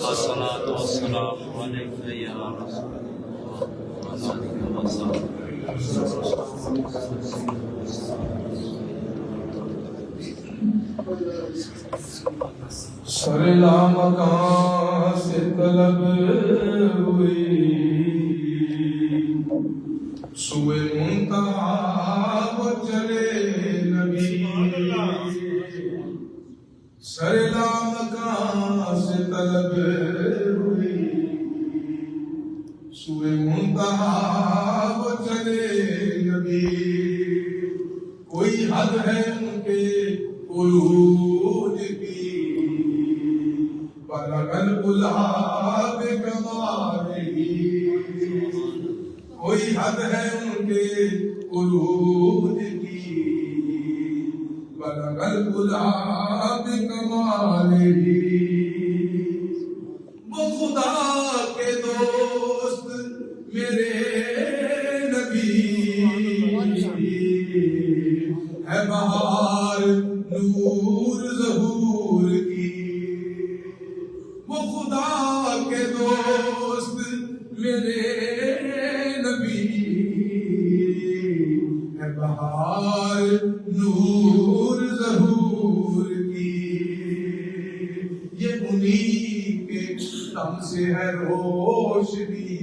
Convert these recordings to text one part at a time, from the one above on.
الصلاة والسلام عليك يا رسول سرلا مکان سے طلب ہوئی سوئے منتہا وہ چلے نبی سرلا مکان سے طلب ہوئی سوئے منتہا وہ چلے نبی کوئی حد ہے ان کے عروج کی بلغ الغلاب کمالہ کوئی حد ہے ان کے عروج کی بلغ الغلاب کمالہ وہ خدا کے دوست میرے نبی ہے بہار نور ظہور کی وہ خدا کے دوست میرے نبی ہے بہار نور ظہور کی یہ انہی کے دم سے ہے روشنی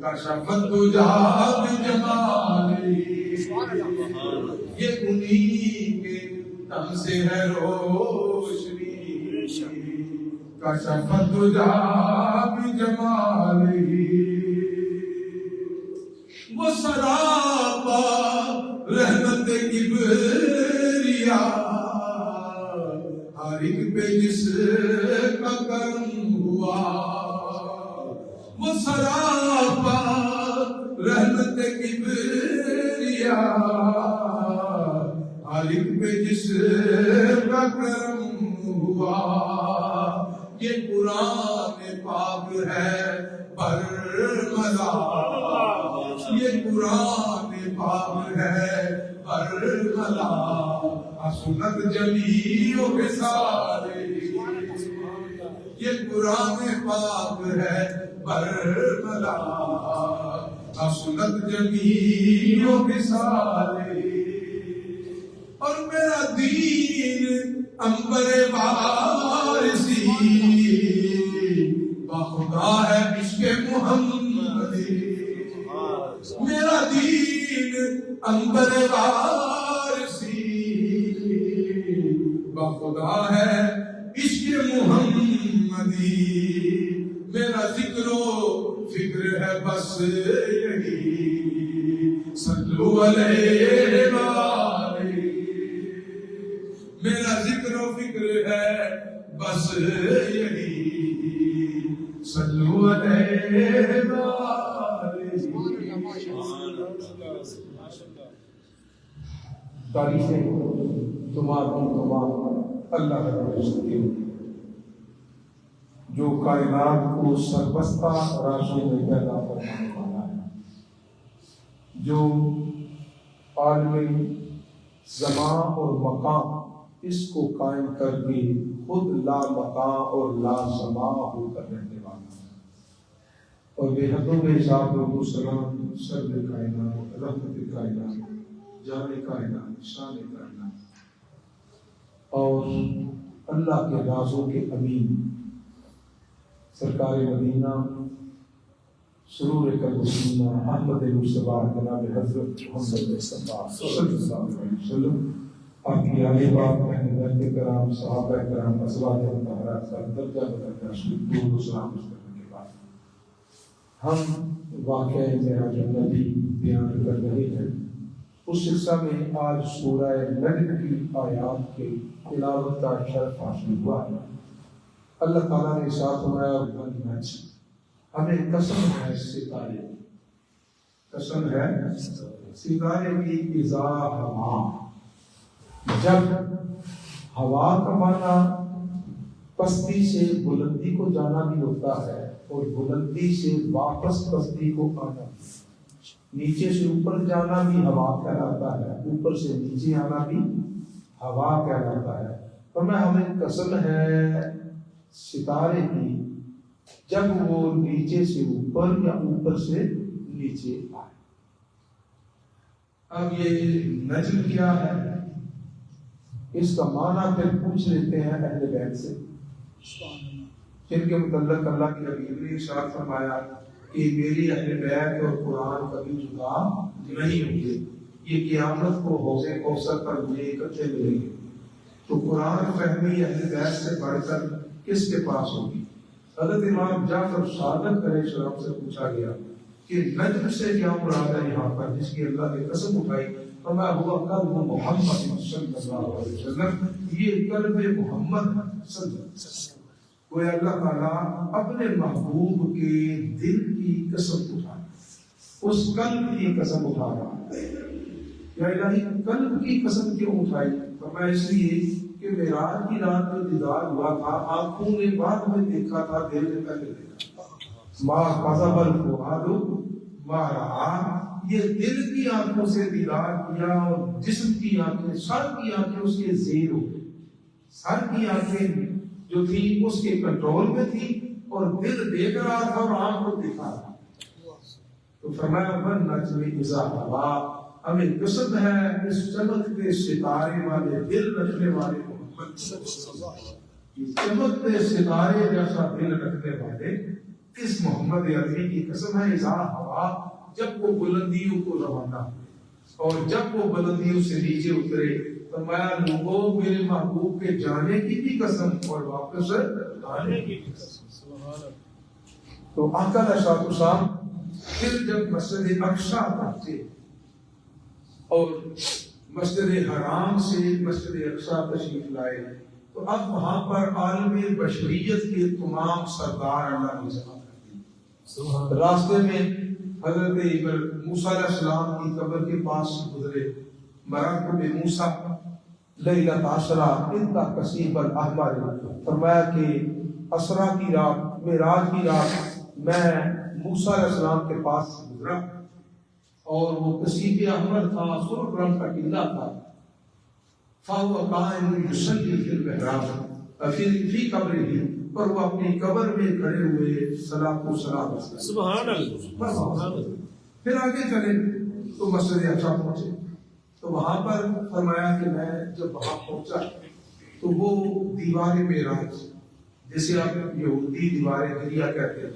کشفت جہاد جمالی یہ انہی کے دم سے ہے روشنی کشفت جہاد جمالی وہ سراپا رحمت کبریا ہر ایک پہ جس کا کرم ہوا وہ سراپا رحمت کبریا ہر ایک پہ جس کا کرم ہوا یہ قرآن پاک ہے برملا یہ قرآن پاک ہے برملا سنت جمیع کے سارے یہ قرآن پاک ہے برملا سنت جمیع کے سارے اور میرا دین امبر وارسی خدا ہے عشق محمدی میرا دین امبر وارسی خدا ہے عشق محمدی میرا ذکر و فکر ہے بس یہی صلو علیہ وآلہ میرا ذکر و فکر ہے بس یہی صلو علیہ وآلہ تعریفیں تمہاری اللہ رب العزت کی جو کائنات کو سربستہ رازوں میں پیدا فرمانے والا ہے جو عالم زمان اور مکان اس کو قائم کر کے خود لا مکان اور لا زمان ہو کر رہنے والا ہے اور بے حدوں بے حساب و سلام سرد کائنات رحمت کائنات جان کائنات شان کائنات اور اللہ کے رازوں کے امین سرکار مدینہ سرور قلب سینا احمد مصطفیٰ جناب حضرت محمد مصطفیٰ صلی اللہ علیہ وسلم، آپ کی آل پاک اہل بیت کرام صحابہ کرام ازواج مطہرات کا درجہ بدل کر درود و سلام کرنے کے بعد ہم واقعہ معراج النبی بیان کر رہے ہیں۔ اس سلسلہ میں آج سورہ نجم کی آیات کے تلاوت کا شرف حاصل ہوا ہے۔ اللہ تعالیٰ نے ارشاد فرمایا والنجم، ہمیں قسم ہے ستارے، قسم ہے ستارے کی اذا ہوا، جب ہوا کا معنی پستی سے بلندی کو جانا بھی ہوتا ہے اور بلندی سے واپس پستی کو آنا، نیچے سے اوپر جانا بھی ہوا کہلاتا ہے، اوپر سے نیچے آنا بھی ہوا کہلاتا ہے۔ تو میں ہمیں قسم ہے ستارے کی جب وہ نیچے سے اوپر یا اوپر سے نیچے آئے۔ اب یہ نجم کیا ہے، اس کا معنی پھر پوچھ لیتے ہیں اہل بیت سے، جن کے متعلق اللہ کے حبیب نے ارشاد فرمایا کہ میری اہل بیت اور قرآن کبھی جدا نہیں ہوں گے، یہ قیامت کو حوض کوثر پر مجھے اکٹھے ملیں گے۔ تو قرآن فہمی اہل بیت سے بڑھ کر کس کے پاس ہوگی؟ حضرت امام جعفر صادق علیہ السلام سے پوچھا گیا کہ نجم سے کیا مراد ہے یہاں پر جس کی اللہ نے قسم اٹھائی؟ فرمایا ہوا قلب محمد صلی اللہ علیہ وسلم، یہ قلب محمد صلی اللہ علیہ وسلم۔ کوئی اللہ تعالیٰ اپنے محبوب کے دل کی قسم اٹھا، اس قلب کی قسم اٹھا رہا ہے۔ یا الہی قلب کی قسم کیوں اٹھائی؟ فرمایا اس لیے کہ معراج کی رات میں دیدار ہوا تھا، آنکھوں نے بعد میں دیکھا تھا، دل نے پہلے دیکھا۔ ما کذب الفؤاد ما رأى، یہ دل کی آنکھوں سے دیدار کیا اور جسم کی آنکھیں، سر کی آنکھیں اس کے زیر ہو گئی۔ سر کی آنکھیں جو تھی اس کے کنٹرول میں تھی اور دل دیکھ رہا تھا اور آنکھ کو دکھا رہا تھا۔ تو فرمایا والنجم اذا ہوا، ہمیں قسم ہے اس چمکتے ستارے والے دل رکھنے والے محمد چمکتے ستارے جیسا دل رکھنے والے اس محمد عربی کی قسم ہے اذا ہوا، جب وہ بلندیوں کو روانہ اور جب وہ بلندیوں سے نیچے اترے۔ فرمایا لوگوں میرے محبوب کے جانے کی بھی قسم اور واپس آنے کی بھی قسم۔ تو آقا علیہ السلام پھر جب مسجد اقصی پہنچے اور مسجد حرام سے مسجد اقصی تشریف لائے، تو اب وہاں پر عالم بشریت کے تمام سردار اللہ نے جمع کر دی۔ راستے میں حضرت موسیٰ علیہ السلام کی قبر کے پاس گزرے، مررت بموسیٰ لیلۃ عشرہ انت کثیب الاحمر، فرمایا کہ عشرہ کی رات، معراج کی رات میں موسیٰ علیہ السلام کے پاس گزرا اور وہ کثیب احمر تھا، سرخ رنگ کا ٹیلا تھا۔ فَهُوَ قَائِمٌ يُصَلِّي فِي الْمِحْرَابِ فِي قَبْرِهِ، پر وہ اپنی قبر میں کھڑے ہوئے صلاۃ و سلام۔ سبحان اللہ۔ پھر آگے چلے تو مسجد اقصی پہنچے، تو وہاں پر فرمایا کہ میں جب وہاں پہنچا تو وہ دیوار معراج، جسے آپ یہودی دیوار دریا کہتے ہیں،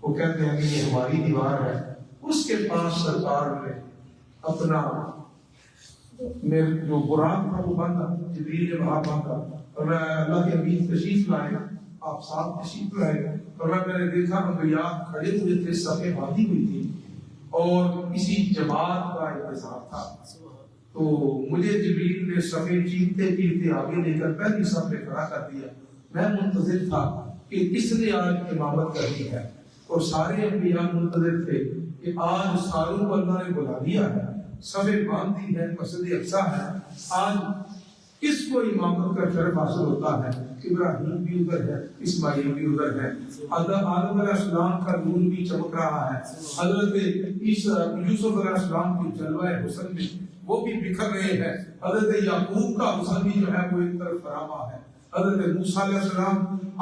وہ کہتے ہیں کہ یہ ہماری دیوار ہے، اس کے پاس سرکار نے اپنا جو براق تھا وہ باندھا، جبریل نے وہاں باندھا، اور میں اللہ کے حبیب تشریف لائے، آپ ساتھ تشریف لائے، اور میں نے دیکھا انبیاء کھڑے ہوئے تھے، صفیں باندھی ہوئی تھی اور کسی جماعت کا انتظار تھا۔ تو مجھے جبریل نے صفیں چیرتے چیرتے آگے لے کر پہلی صف میں کھڑا کر دیا۔ میں منتظر تھا کہ کس نے آج امامت کرنی ہے، اور سارے انبیاء منتظر تھے کہ آج ساروں کو اللہ نے بلا لیا ہے، صفیں باندھی ہے، مسجد اقصی ہے، آج کس کو امامت کا شرف حاصل ہوتا ہے؟ ابراہیم بھی ادھر ہے، اسماعیل بھی ادھر ہے، آدم علیہ السلام کا نور بھی چمک رہا ہے، حضرت یوسف علیہ السلام کی جلوہ حسن میں وہ بھی بکھر رہے ہیں، حضرت یعقوب کا حسن بھی جو ہے وہ ایک طرف فرما ہے، حضرت موسیٰ علیہ السلام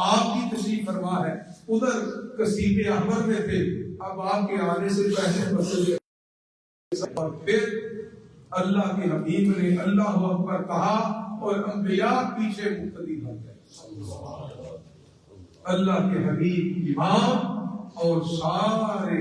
آپ کی تشریف فرما ہے، ادھر کثیب احمر میں تھے، اب آپ کے آنے سے پہلے مسجد اور پھر اللہ کے حبیب نے اللہ اکبر کہا اور انبیاء پیچھے مقتدی بن گئے۔ اللہ کے حبیب امام اور سارے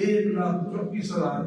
1,24,000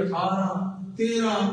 18-13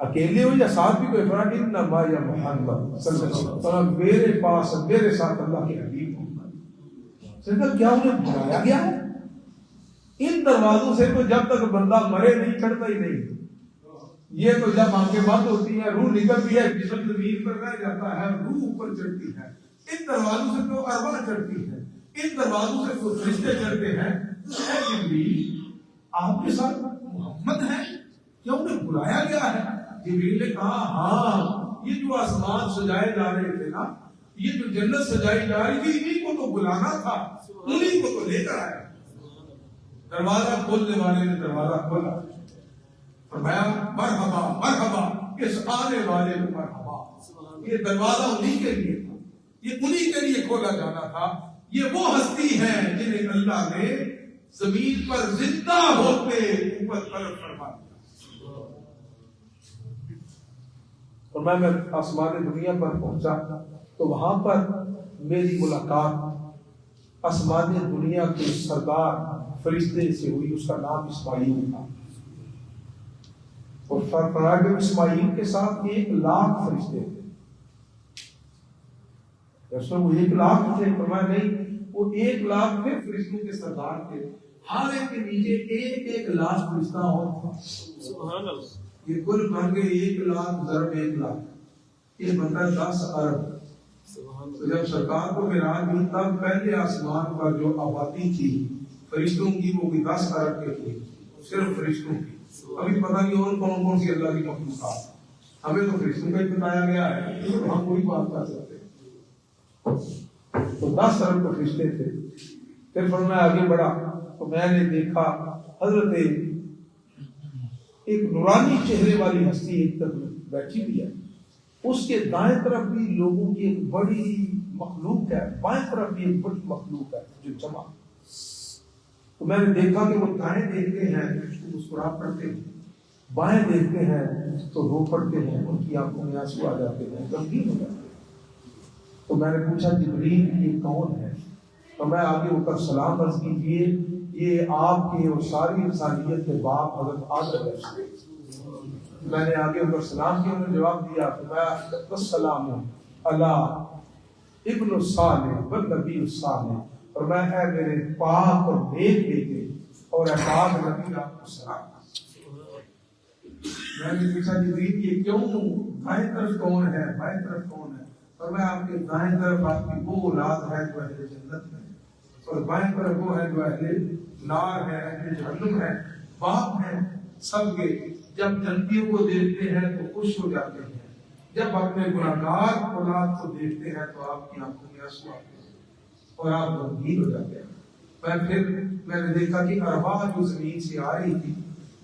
اکیلے ہو یا ساتھ بھی کوئی فرق انما یا محمد صلی اللہ علیہ وسلم میرے پاس میرے ساتھ اللہ کے حبیب محمد صلی کیا انہیں بلایا گیا ہے؟ ان دروازوں سے تو جب تک بندہ مرے نہیں چڑھتا ہی نہیں. یہ تو جب آنکھیں بند ہوتی ہیں روح نکلتی ہے جسم زمین پر رہ جاتا ہے روح اوپر چڑھتی ہے. ان دروازوں سے تو ارواح چڑھتی ہے ان دروازوں سے تو فرشتے چڑھتے ہیں. جبریل آپ کے ساتھ محمد ہے کیا انہیں بلایا گیا ہے؟ جبریل نے کہا ہاں یہ جو آسمان سجائے جا رہے تھے نا یہ جو جنت سجائی جا رہی تھی انہیں کو تو بلانا تھا انہیں کو تو لے کر آیا. دروازہ کھولنے والے نے دروازہ کھولا فرمایا مرحبا مرحبا اس آنے والے مرحبا. یہ دروازہ انہی کے لیے تھا یہ انہی کے لیے کھولا جانا تھا. یہ وہ ہستی ہے جنہیں اللہ نے زمین پر زندہ ہوتے اوپر طلب فرما دیا. اور میں آسمان دنیا پر پہنچا تو وہاں پر میری ملاقات آسمان دنیا کے سردار فرشتے سے ہوئی. اس کا نام اسماعیل تھا اور فرمایا اسماعیل کے ساتھ 1,00,000 فرشتے تھے. اس میں وہ 1,00,000 تھے فرمایا نہیں وہ 1,00,000 تھے فرشتوں کے سردار تھے. ہر ایک کے نیچے 1,00,000 فرشتہ اور تھا. سبحان اللہ. یہ کل بن گئے 1,00,000 ضرب 1,00,000 یہ بنتا ہے 10 ارب. تو جب سرکار کو معراج ہوئی تب پہلے آسمان پر جو آبادی تھی فرشتوں کی وہ بھی 10 ارب کے تھی صرف فرشتوں کی. ابھی پتہ نہیں اور کون کون سی اللہ کی مخلوقات ہمیں تو فرشتوں کا ہی بتایا گیا ہے ہم کوئی بات کر سکتے. تو 10 ارب کے فرشتے تھے. پھر فرمایا آگے بڑھا تو میں نے دیکھا حضرت ایک نورانی چہرے والی ہستی ایک طرف بیٹھی ہوئی ہے. اس کے دائیں طرف بھی لوگوں کی ایک بڑی مخلوق ہے بائیں طرف بھی ایک بڑی مخلوق ہے جو جمع. تو میں نے دیکھا کہ وہ دائیں دیکھتے ہیں تو مسکرا پڑتے ہیں بائیں دیکھتے ہیں تو رو پڑتے ہیں ان کی آنکھوں میں آنسو آ جاتے ہیں غمگین ہو جاتے ہیں. تو میں نے پوچھا جبریل یہ کون ہے؟ تو میں آگے اٹھ کر سلام عرض کیجیے یہ آپ کے اور ساری انسانیت کے باپ حضرت آدم ہے. میں نے آگے اٹھ کر سلام کیا انہوں نے جواب دیا السلام علی ابن الصالح والنبی الصالح. اور میں اے میرے پاک اور نیک بیٹے اور اے پاک نبی آپ کو سلام. میں نے پوچھا جبریل یہ کیوں دائیں طرف کون ہے بائیں طرف کون ہے؟ اور میں آپ کے دائیں طرف آپ کی وہ اولاد ہے جو اہل جنت میں اور بائیں طرف وہ ہے جو اہل نار ہے اہل جہنم ہے. باپ ہیں سب کے جب جنتیوں کو دیکھتے ہیں تو خوش ہو جاتے ہیں جب اپنے گناہگار اولاد کو دیکھتے ہیں تو آپ کی آنکھوں میں آنسو آتے ہیں اور آپ غمگین ہو جاتے ہیں. میں نے دیکھا کہ ارواح جو زمین سے آ رہی تھی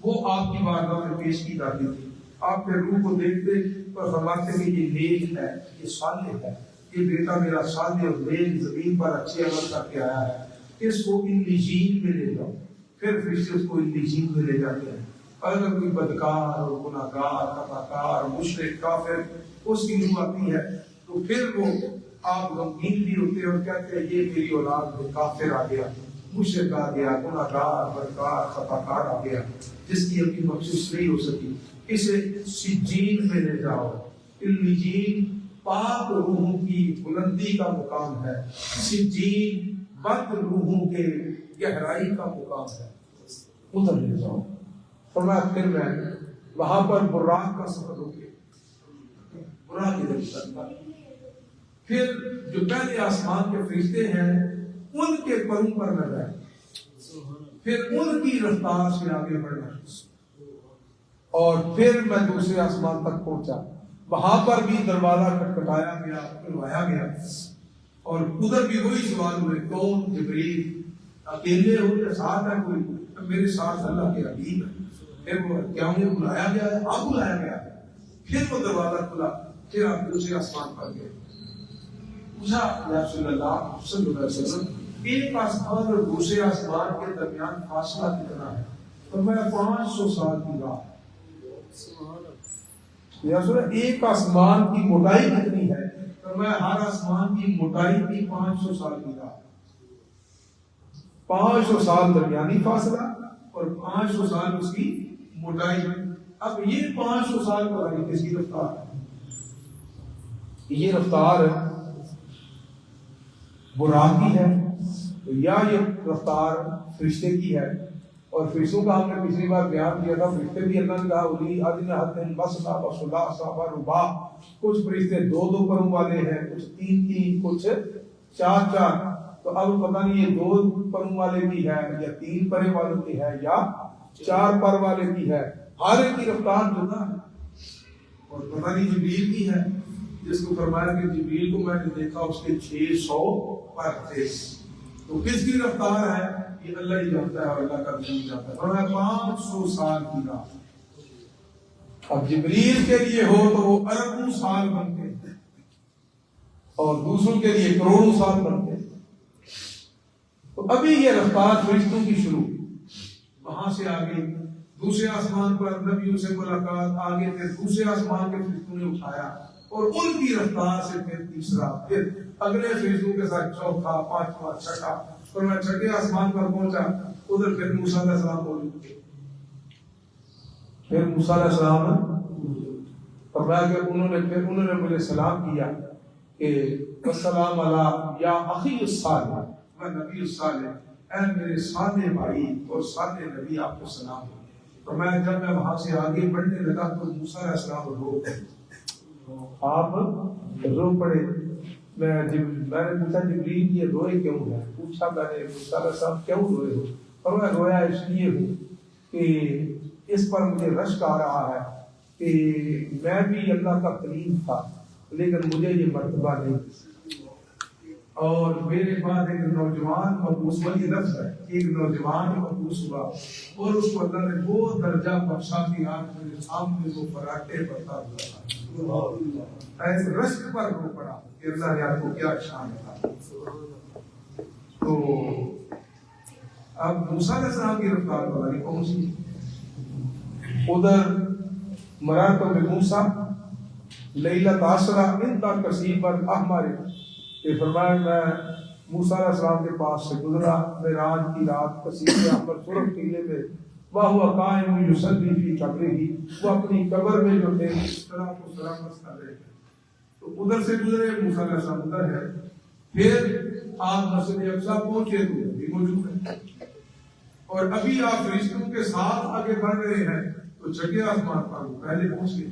وہ آپ کی بارگاہ میں پیش کی جاتی تھی. آپ کے روح کو دیکھتے اور فرماتے کہ یہ نیک ہے یہ صالح ہے یہ بیٹا میرا صالح اور نیک زمین پر اچھے عمل کر کے آیا ہے اس کو انجیل میں لے جاؤ. پھر فرشتے اس کو انجیل میں لے جاتے ہیں. اگر کوئی بدکار اور گناہگار خطاکار مشرک کافر اس کی روح آتی ہے تو پھر وہ آپ غمگین بھی ہوتے ہیں اور کہتے ہیں یہ میری اولاد میں کافر آ گیا مشرک آ گیا گناہگار بدکار خطاکار آ گیا جس کی اپنی مخصوص نہیں ہو سکی اسے سجین میں لے جاؤ. الجین پاک روحوں کی بلندی کا مقام ہے سجین بد روحوں کے گہرائی کا مقام ہے ادھر لے جاؤ. فرمایا پھر میں وہاں پر براق کا سفر ہو گیا براق ادھر چلتا. پھر جو پہلے آسمان کے فرشتے ہیں ان کے پروں پر نہ جائے پھر ان کی رفتار سے آگے بڑھنا اور پھر میں دوسرے آسمان تک پہنچا. وہاں پر بھی دروازہ کھٹکھٹایا گیا کھلوایا گیا اور ادھر بھی وہی سوال ہوئے کون؟ جبریل. اکیلے ہو یا ساتھ ہے کوئی؟ میرے ساتھ اللہ کے حبیب ہے. پھر وہ کیا انہیں بلایا گیا ہے؟ آپ بلایا گیا ہے. پھر وہ دروازہ کھلا پھر آپ دوسرے آسمان پر گئے. پوچھا یا رسول اللہ صلی اللہ علیہ وسلم ایک آسمان اور دوسرے آسمان کے درمیان فاصلہ کتنا ہے؟ فرمایا 500 سال کی راہ. یا رسول اللہ ایک آسمان کی موٹائی کتنی ہے؟ فرمایا ہر آسمان کی موٹائی بھی 500 سال کی راہ. 500 سال درمیانی فاصلہ اور 500 سال اس کی موٹائی. اب یہ 500 سال پتہ نہیں کس کی رفتار ہے. یہ رفتار براق کی ہے یا یہ رفتار فرشتے کی ہے. اور فرشتوں کا ہم نے پچھلی بار بیان کیا تھا، فرشتے بھی اللہ نے کہا اولی اجنحۃ مثنی وثلاث ورباع. کچھ فرشتے 2 پروں والے ہیں، کچھ 3 کچھ 4. تو اب پتہ نہیں یہ 2 پروں والے بھی ہے یا 3 پرے والوں کی ہے یا 4 پر والے کی ہے. ہر ایک کی رفتار جدا ہے. اور پتہ نہیں جبریل کی ہے، جس کو فرمایا کہ جبریل کو میں نے دیکھا اس کے 600 پر تھے. تو کس کی رفتار ہے یہ اللہ ہی جانتا ہے اور اللہ کا بھی جانتا ہے. اور 500 سال کی رات. اب جبریل کے لیے ہو تو وہ اربوں سال بنتے ہیں اور دوسروں کے لیے کروڑوں سال بنتے ہیں. تو ابھی یہ رفتار فرشتوں کی شروع، وہاں سے آگے دوسرے آسمان پر نبیوں سے ملاقات، آگے پھر دوسرے آسمان کے فرشتوں نے اٹھایا اور ان کی رفتار سے پھر تیسرا، پھر اگلے فرشتوں کے ساتھ چوتھا، پانچواں، چھٹا. اور میں چھٹے آسمان پر پہنچا، ادھر پھر موسیٰ علیہ السلام موجود تھے. پھر موسیٰ علیہ السلام فرمایا کہ انہوں نے مجھے سلام کیا کہ السلام علی یا اخی الصالح و نبی الصالح، اے میرے صالح بھائی اور صالح نبی آپ کو سلام. تو جب میں وہاں سے آگے بڑھنے لگا تو موسیٰ علیہ السلام رو پڑے. آپ رو پڑے. میں نے پوچھا جبریل یہ روئے کیوں ہے؟ پوچھا میں نے موسیٰ علیہ السلام کیوں روئے ہو؟ اور میں رویا اس لیے ہوں کہ اس پر مجھے رشک آ رہا ہے کہ میں بھی اللہ کا کلیم تھا لیکن مجھے یہ مرتبہ نہیں. اور میرے بعد ایک نوجوان مبعوث ہوا، یہ لفظ ہے، ایک نوجوان مبعوث ہوا اور اس کو اللہ نے وہ درجہ بخشا کہ آج میرے سامنے وہ فراٹے پڑتا ہوا ایسے رشک پر رو پڑا کہ اللہ نے آپ کو کیا شان تھا. تو اب موسیٰ علیہ السلام کی رفتار پتہ نہیں کون سی. ادھر مرات بموسیٰ لیلۃ عشرہ انتا کثیبا احمر، کہ فرمایا میں موسیٰ علیہ السلام کے پاس سے گزرا معراج کی رات کثیب احمر سرخ قلعے میں، وہو قائم یصلی فی قبرہ، وہ اپنی قبر میں جو تھے اس طرح کو سلامت کر رہے تھے. تو ادھر سے گزرے، موسیٰ علیہ السلام ادھر ہے. پھر آپ مسجد اقصیٰ پہنچے تو بھی موجود ہیں اور ابھی آپ فرشتوں کے ساتھ آگے بڑھ رہے ہیں تو چھٹے آسمان پر پہلے پہنچ گئے.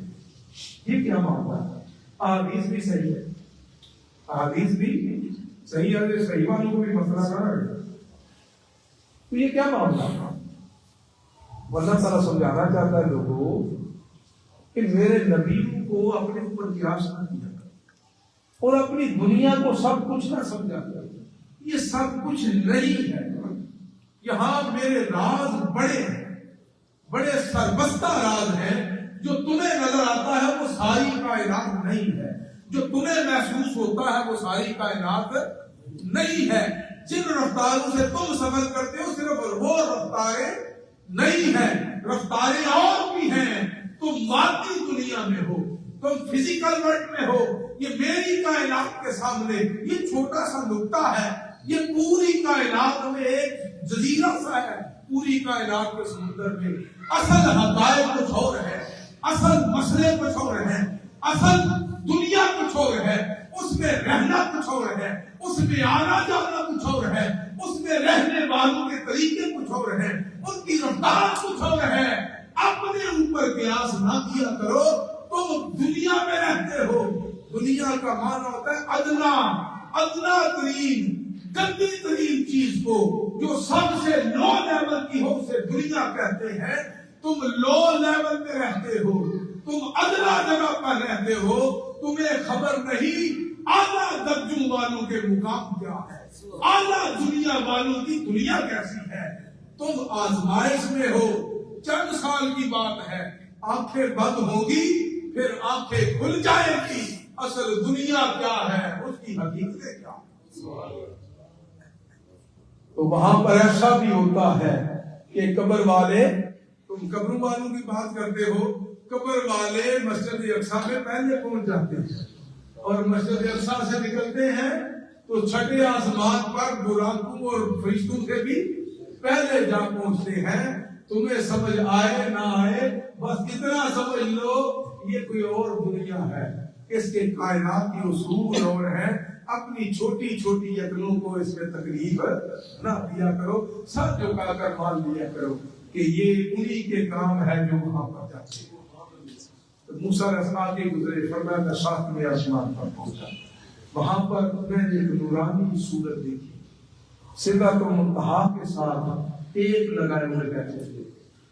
یہ کیا معاملہ ہے؟ احادیث بھی صحیح ہے، احادیث بھی صحیح ہے، صحیح والوں کو بھی مسئلہ نہ رہے. تو یہ کیا معاملہ ہے؟ اللہ تعالیٰ سمجھانا چاہتا ہے لوگوں کہ میرے نبی کو اپنے اوپر قیاس نہ کیا اور اپنی دنیا کو سب کچھ نہ سمجھا. یہ سب کچھ نہیں ہے. یہاں میرے راز بڑے ہیں، بڑے سربستہ راز ہیں. جو تمہیں نظر آتا ہے وہ ساری کائنات نہیں ہے، جو تمہیں محسوس ہوتا ہے وہ ساری کائنات نہیں ہے. جن رفتاروں سے تم سفر کرتے ہو صرف وہ رفتاریں نہیں ہیں، رفتاریں اور بھی ہیں. تم مادی دنیا میں ہو، تم فزیکل ورلڈ میں ہو. یہ میری کائنات کے سامنے یہ چھوٹا سا نقطہ ہے، یہ پوری کائنات میں ایک جزیرہ سا ہے. پوری کائنات کے سمندر میں اصل حقائق کچھ اور ہے، اصل مسئلے کچھ اور ہیں، اصل دنیا کچھ اور ہے. اس میں رہنا کچھ اور ہے، اس میں آنا جانا کچھ اور ہے، اس میں رہنے والوں کے طریقے کچھ اور ہیں، ان کی رفتار کچھ اور ہے. اپنے اوپر قیاس نہ کیا کرو. تم دنیا میں رہتے ہو. دنیا کا معنی ہوتا ہے ادنا ترین گندی ترین چیز کو جو سب سے لو لیول کی ہو اسے دنیا کہتے ہیں. تم لو لیول میں رہتے ہو، تم ادنا جگہ پر رہتے ہو. تمہیں خبر نہیں اعلیٰ درجوں والوں کے مقام کیا ہے، اعلیٰ دنیا والوں کی دنیا کیسی ہے. تم آزمائش میں ہو. چند سال کی بات ہے، آنکھیں بند ہوگی پھر آنکھیں کھل جائے گی. اصل دنیا کیا ہے، اس کی حقیقت کیا. تو وہاں پر ایسا بھی ہوتا ہے کہ قبر والے، تم قبروں والوں کی بات کرتے ہو، قبر والے مسجد اقصیٰ میں پہلے پہنچ جاتے ہیں اور مسجد اقصیٰ سے نکلتے ہیں تو چھٹے آسمان پر براقوں اور فرشتوں سے بھی پہلے جا پہنچتے ہیں. تمہیں سمجھ آئے نہ آئے بس اتنا سمجھ لو یہ کوئی اور دنیا ہے، اس کے کائناتی اصول اور ہیں، اپنی چھوٹی چھوٹی یقینوں کو اس میں تکلیف نہ دیا کرو، سب جھکا کر مان لیا کرو کہ یہ انہی کے کام ہے جو وہاں پر جاتے ہیں۔ موسیٰ علیہ السلام کے گزرے، فرمایا میں ساتویں آسمان پر پہنچا، وہاں پر میں نے ایک نورانی صورت دیکھی، سدرۃ المنتہا کے ساتھ ایک لگائے ہوئے بیٹھے تھے۔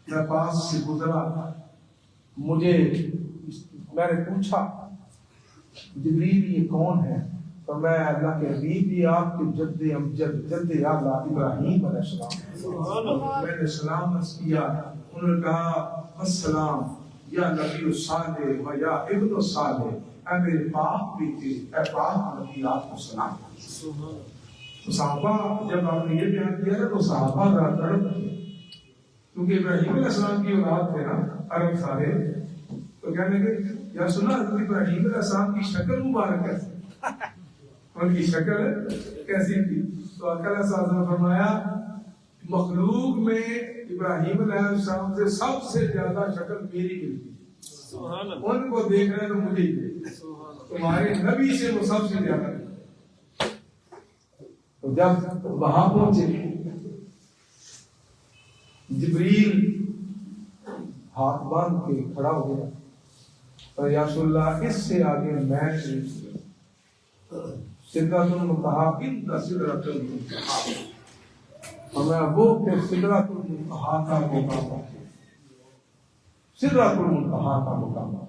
میں پاس سے گزرا، میں نے پوچھا جبریل یہ کون ہے؟ تو میں اللہ کے حبیب یہ آپ کے جد امجد جد اعلیٰ ابراہیم علیہ السلام۔ میں نے سلام عرض کیا، انہوں نے کہا السلام یا نبی الصالح و یا ابن الصالح، اے میرے پاک بیٹے، اے پاک نبی، آپ کو سلام۔ تو صحابہ جب آپ نے یہ بیان کیا نا تو صحابہ ذرا تڑپ گئے، کیونکہ ابراہیم علیہ السلام کی اولاد تھے نا عرب سارے، تو کہنے لگے یا سنا حضرت ابراہیم علیہ السلام کی شکل مبارک ہے، ان کی شکل کیسی تھی؟ تو آقا علیہ السلام نے فرمایا مخلوق میں ابراہیم علیہ السلام سے سب سے زیادہ شکل میری ملتی، ان کو دیکھ رہے تو مجھے ہی، تمہارے نبی سے وہ سب سے زیادہ۔ تو جب وہاں پہنچے جبریل ہاتھ باندھ کے کھڑا ہو گیا، اور یا رسول اللہ اس سے آگے میں سدرۃ المنتہا عند سدرۃ المنتہا، ہمیں وہ کہ سدرۃ المنتہا کا مقام ہے، سدرۃ المنتہا کا مقام ہے۔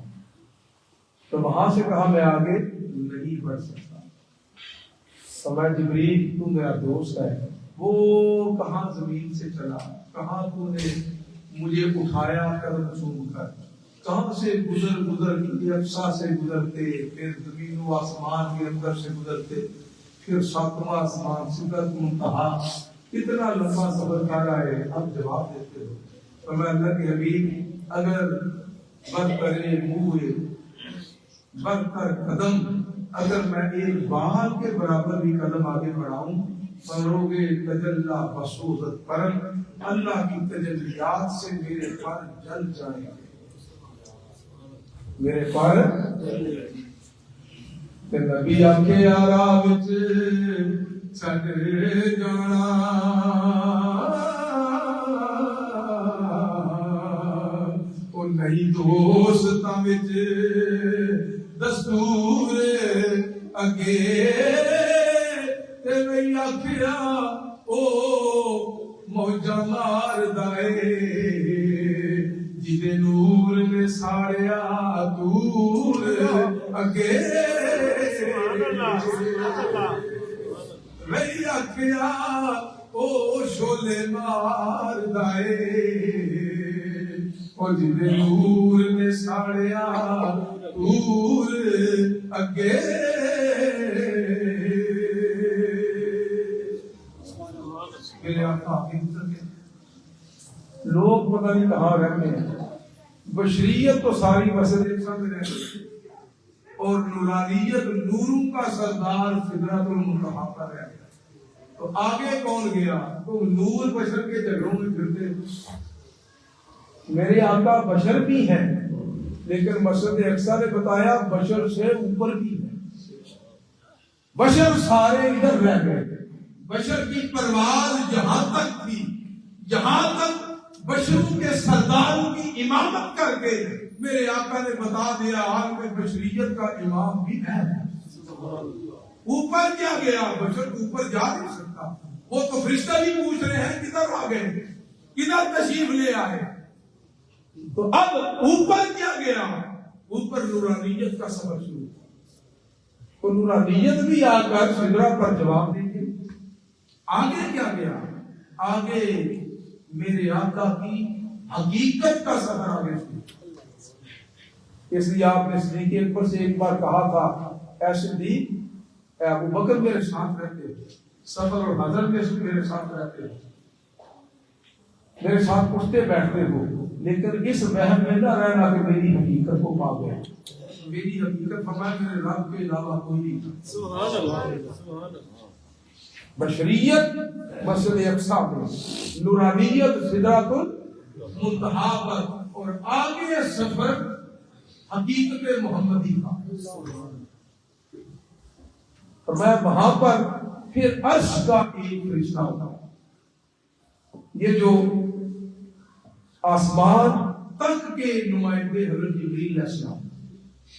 تو وہاں سے کہا میں آگے نہیں بڑھ سکتا۔ فرمایا جبریل تو میرا دوست ہے، وہ کہاں زمین سے چلا، کہاں تو نے مجھے اٹھایا قدم چوم کر، کہاں سے گزر کے اقصیٰ سے گزرتے، پھر زمین و آسمان کے اندر سے گزرتے، پھر ساتواں آسمان سدرۃ منتہا، کتنا لمبا سفر کر رہا ہے، اب جواب دیتے ہو۔ فرمایا اللہ کے حبیب اگر برتر منہ برتر قدم، اگر میں ایک بال کے برابر بھی قدم آگے بڑھاؤں، فروغ تجلی بسوزت پرن، اللہ کی تجلیات سے میرے پر جل جائیں گے، میرے پر تے نبی آکھے آرا وچ چھڈ جانا، او نہیں دوستاں وچ دستور اگے، تے میں آکھیا او موجہ مار دائے، جدے نور نے ساڑیا دور اگے، میں آکھیا او شولے مار دائے، او جدے نور نے ساڑیا دور اگے۔ میرے آقا لوگ پتہ نہیں کہاں رہتے ہیں، بشریت تو ساری وسط ایک ساتھ رہتی ہے، اور نورانیت نوروں کا سردار سدرۃ المنتہا پر ہے، تو آگے کون گیا؟ تو نور بشر کے جگہوں میں پھرتے۔ میرے آقا بشر بھی ہیں، لیکن مسجد اقصیٰ نے بتایا بشر سے اوپر بھی ہے، بشر سارے ادھر رہ گئے، بشر کی پرواز جہاں تک تھی، جہاں تک بشروں کے سرداروں کی امامت کر کے میرے آقا نے بتا دیا عالم بشریت کا امام بھی ہے۔ اوپر کیا گیا؟ بشر اوپر جا نہیں سکتا، وہ تو فرشتہ بھی پوچھ رہے ہیں کدھر آ گئے، کدھر تشریف لے آئے، تو اب اوپر کیا گیا؟ اوپر نورانیت کا سفر شروع، تو نورانیت بھی آ کر سدرہ پر جواب دیں گے۔ آگے کیا گیا؟ آگے میرے آقا کی حقیقت کا سفر آگے شروع۔ اس لیے آپ نے صدیق اکبر سے ایک بار کہا تھا اے صدیق، اے ابو بکر میرے ساتھ رہتے ہو، سفر اور حضر میں میرے ساتھ رہتے ہو، میرے ساتھ اٹھتے بیٹھتے ہو، لیکن اس وہم میں نہ رہنا کہ میری حقیقت کو پا گیا۔ میری حقیقت فرمایا میرے رب کے علاوہ کوئی نہیں۔ سبحان اللہ۔ بشریت مسجد اقصیٰ میں، نورانیت سدرۃ منتہا پر اور آگے سفر حقیقت محمدی کا. فرمایا وہاں پر پھر عرش کا ایک فرشتہ ہوتا ہے. یہ جو آسمان تک کے نمائندے حضرت جبریل علیہ السلام،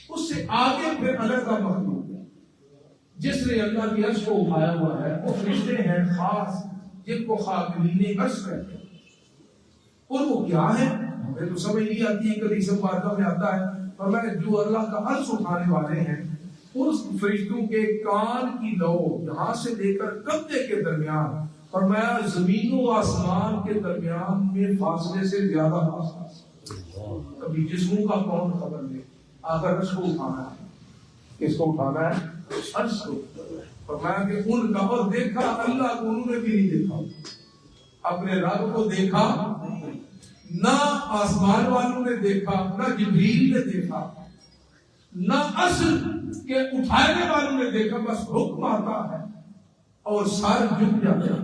اس سے آگے پھر علیحدہ مخلوق ہے جس نے اللہ کی عرش کو اٹھایا ہوا ہے. وہ فرشتے ہیں خاص جن کو خاکرین عرش کہتے ہیں. اور وہ کیا ہے ہمیں تو سمجھ نہیں آتی ہے. کبھی سب باتوں میں آتا ہے اور میں جو اللہ کا عرش اٹھانے والے ہیں اس فرشتوں کے کان کی لو یہاں سے لے کر کندھے کے درمیان اور میں زمین و آسمان کے درمیان میں فاصلے سے زیادہ فاصلہ. کبھی جسموں کا کون خبر لے آخر عرش کو اٹھانا ہے. کس کو اٹھانا ہے؟ عرش کو. اور میں کہ ان کا اور دیکھا اللہ کو انہوں نے بھی نہیں دیکھا. اپنے رب کو دیکھا نہ آسمان والوں نے دیکھا نہ جبریل نے دیکھا نہ اصل کے اٹھانے والوں نے دیکھا. بس حکم آتا ہے اور سر جھک جاتے ہیں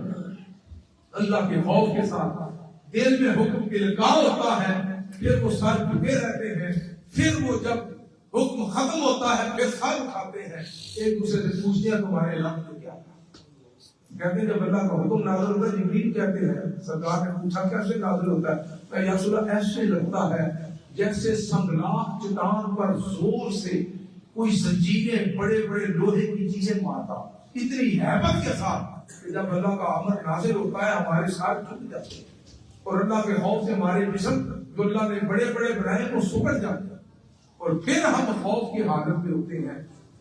اللہ کے خوف کے ساتھ. دل میں حکم کے لگاؤ ہوتا ہے پھر وہ سر جھکے رہتے ہیں. پھر وہ جب حکم ختم ہوتا ہے پھر سر اٹھاتے ہیں. ایک دوسرے سے پوچھتے ہیں تمہارے علاقے میں کیا تھا؟ کہتے ہیں جب اللہ کا حکم نازل ہوتا ہے جبریل کہتے ہیں سرکار نے پوچھا کیسے نازل ہوتا ہے؟ کہ یا رسول اللہ ایسے لگتا ہے جیسے سنگلاخ چٹان پر زور سے کوئی زنجیریں بڑے بڑے لوہے کی چیزیں مارتا. اتنی ہیبت کے ساتھ کہ جب اللہ کا امر نازل ہوتا ہے ہمارے ساتھ جھک جاتے ہیں اور اللہ کے خوف سے ہمارے جسم جو اللہ نے بڑے بڑے بنائے وہ سکڑ جاتے ہیں اور پھر ہم خوف کی حالت میں ہوتے ہیں.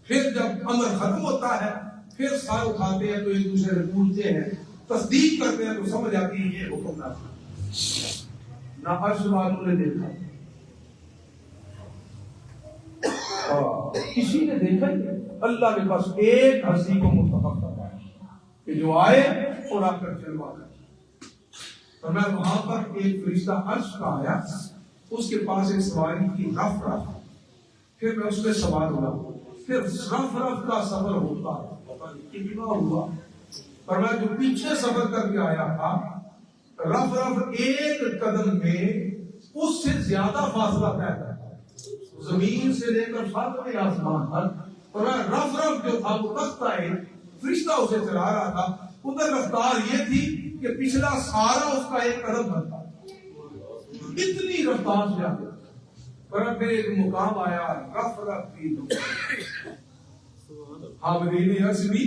پھر جب امر ختم ہوتا ہے پھر سر اٹھاتے ہیں تو ایک دوسرے سے پوچھتے ہیں تصدیق کرتے ہیں تو سمجھ آتی ہے یہ حکم نہ عرش والوں نے دیکھا کسی نے دیکھا ہی. اللہ کے پاس ایک ہستی کو منتخب کرتا ہے کہ جو آئے اور آ کر چلوا کر. اور میں وہاں پر ایک فرشتہ عرش کا آیا. اس کے پاس ایک سواری کی رف رف. پھر میں اس میں سوار ہوا. پھر رف رف کا سفر ہوتا کتنا ہوا. اور میں جو پیچھے سفر کر کے آیا تھا رف رف ایک قدم میں اس سے زیادہ فاصلہ طے کرتا زمین سے لے کر ساتویں آسمان تک. اور رف رف جو تھا وہ تختہ ہے فرشتہ اسے چلا رہا تھا. ادھر رفتار یہ تھی کہ پچھلا سارا اس کا ایک قدم بنتا. اتنی رفتار سے آگے. اور پھر ایک مقام آیا رف رف کی حاضرین عرش بھی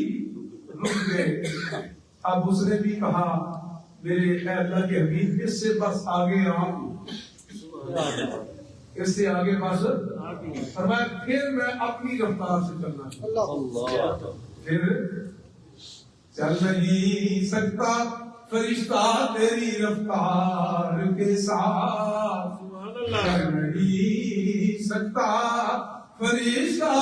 رک گئے. اب اس نے بھی کہا میرے اللہ کے حبیب اس سے بس آگے آپ اس سے آگے بس. فرمایا پھر میں اپنی رفتار سے چلنا چاہتا. پھر چل نہیں سکتا فرشتہ تیری رفتار کے ساتھ. چل نہیں سکتا فرشتہ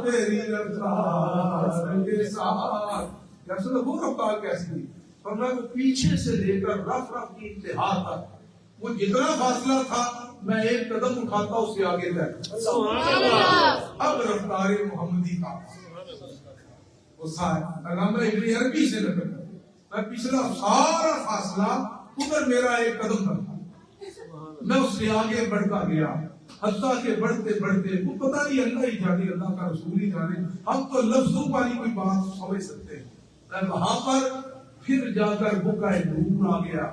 تیری رفتار کے ساتھ. جیسے وہ رفتار کیسی تھی؟ فرمایا وہ پیچھے سے لے کر رف رف کی انتہا تک وہ جتنا فاصلہ تھا میں ایک قدم اٹھاتا اس سے آگے تک. اب رفتار محمدی کا ابن عربی سے نقل میں پچھلا سارا فاصلہ ادھر میرا ایک قدم تھا. میں اس سے آگے بڑھتا گیا حتیٰ کہ بڑھتے بڑھتے وہ پتہ نہیں اللہ ہی جانے اللہ کا رسول ہی جانے. ہم تو لفظوں والی کوئی بات سمجھ سکتے ہیں. وہاں پر پھر جا کر بکا نور آ گیا.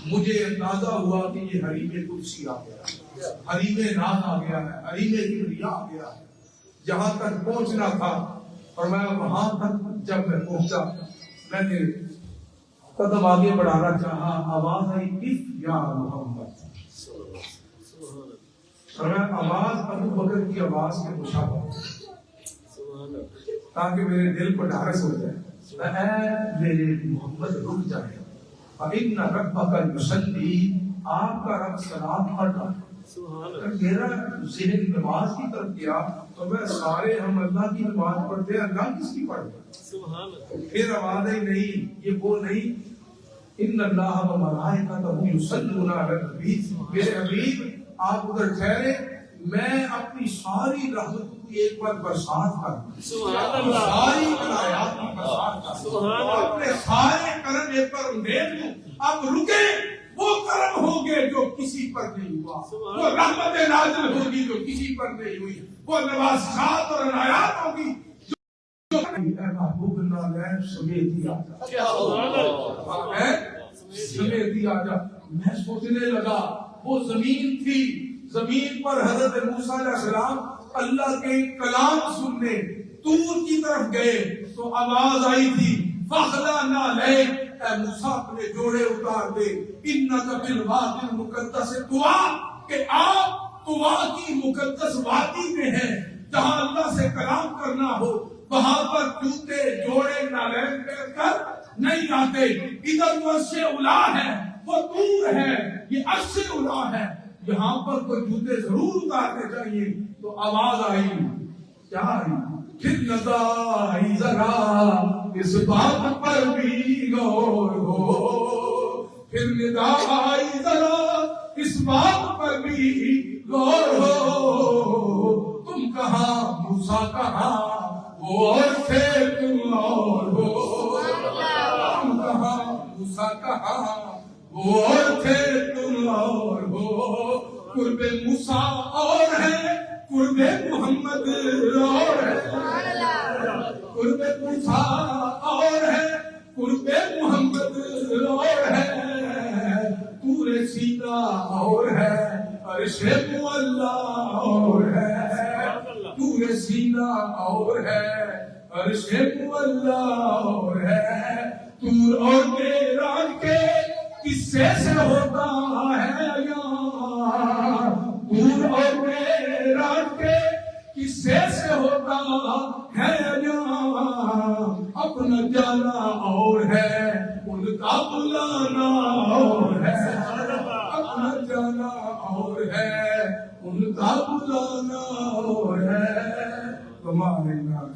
مجھے اندازہ ہوا کہ یہ حریم قدسی آ گیا حریم ناز آ گیا ہے حریم کبریا آ گیا ہے. جہاں تک پہنچنا تھا اور میں وہاں تک جب میں پہنچا میں نے قدم آگے بڑھانا چاہا. آواز آئی اف یا محمد. اور میں آواز ابو بکر کی آواز کے مشابہ تاکہ میرے دل پر ڈھارس ہو جائے. اے میرے محمد رک جائے. فإن ربك يصلي آپ کا رب صلاۃ پڑھ رہا ہے. میرا ذہن نماز کی طرف گیا تو میں سارے ہم اللہ کی نماز پڑھتے ہیں اللہ کس کی پڑھتے ہیں. پھر آواز ہی نہیں یہ وہ نہیں ان اللہ و ملائکتہ یصلون علی النبی. میرے حبیب آپ ادھر ٹھہرے میں اپنی ساری رحمت کی ایک بار برسات کر ساری ولایات کی برسات کر اپنے سارے کرم ایک بار اندھیر دوں. اب رکے وہ کرم کرم ہوگے جو کسی پر نہیں ہوا، وہ رحمت نازل ہوگی جو کسی پر نہیں ہوئی، وہ نوازشات اور عنایات ہوگی جو اے محبوب نالین سمیت ہی آجا، سمیت ہی آجا۔ میں سوچنے لگا وہ زمین تھی، زمین پر حضرت موسیٰ علیہ السلام اللہ کے کلام سننے طور کی طرف گئے تو آواز آئی تھی فخلا نعلیک، اے موسیٰ اپنے جوڑے اتار دے، انک بالوادی المقدس طویٰ، کہ آپ طویٰ کی مقدس وادی میں ہیں جہاں اللہ سے کلام کرنا ہو، وہاں پر جوتے جوڑے نالین پہن کر نہیں آتے، ادھر وہ عرش اولا ہے، وہ طور ہے، یہ عرش اولا ہے، یہاں پر کوئی جوتے ضرور اتارنے چاہیے۔ تو آواز آئی، کیا آئی؟ پھر نظائی ذرا اس بات پر بھی غور ہو، پھر ندائی ذرا اس بات پر بھی غور ہو، تم کہاں موسیٰ کہاں وہ اور تھے تم اور ہو، تم کہاں موسیٰ کہاں وہ اور تھے تم اور ہو، قرب موسیٰ اور ہے قرب محمد اور ہے، قرب موسیٰ اور ہے قرب محمد اور ہے، طور سینا اور ہے عرش معلا اور ہے، طور سینا اور ہے عرش معلا اور ہے، طور اور معراج کے قصے سے ہوتا ہے یار، طور اور معراج کے قصے سے ہوتا ہے یار، اپنا جانا اور ہے ان کا بلانا اور ہے، اپنا جانا اور ہے ان کا بلانا اور ہے، تمہارے نام